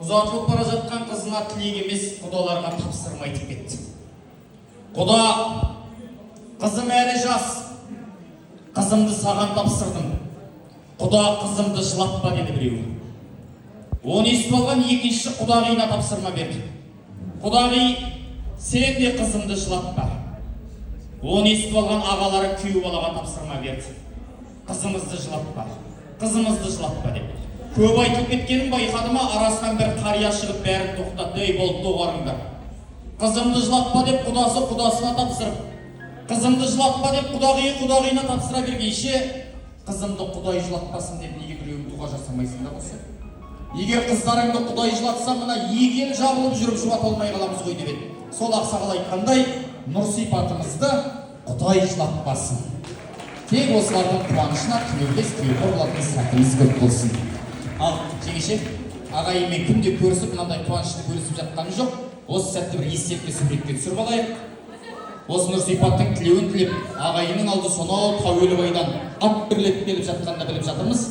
Ұзатылып бара жатқан қызына тілек емес, құдаларға тапсырма айтып кетті. Құда, қызым әлі жас, қызымды саған тапсырдым. Құда, қызымды жылатпа деді біреу. Оны естіп алған екінші құдағиына тапсырма берді. Құдағи, сен де қызымды жылатпа. Оны естіп алған ағалары күйеу балаға тапсырма берді. Қызымызды жылатпа, қызымызды жылатпа деп. Көп айтып кеткенін байқады ма, арасынан бір қария шығып бәрін тоқтатты. Ей, болды, доғарыңдар. Қызымды жылатпа деп құдасы құдасына тапсырып, қызымды жылатпа деп құдағиына тапсыра бергенше, қызымды құдай жылатпасын деп неге біреуін дұға жасамайсыңдар осы? Егер қыздарыңды құдай жылатса, мына егел жабылып жүріп жұбата алмай қаламыз ғой деп еді. Сол ақсақал айтқандай, нұр сипатымызды құдай жылатпасын. Тек осылардың қуанышына тілеулес тілеуқор болатын сәтіміз көп болсын. Ал жеңеше, ағайынмен күнде көрісіп, мынандай қуанышты бөлісіп жатқаны жоқ. Осы сәтті бір естелікке суретке түсіріп алайық. Осы нұр сипаттың тілеуін тілеп, ағайынның алды сонау Тәуелбайдан ат бірлетіп келіп жатқанда біліп жатырмыз.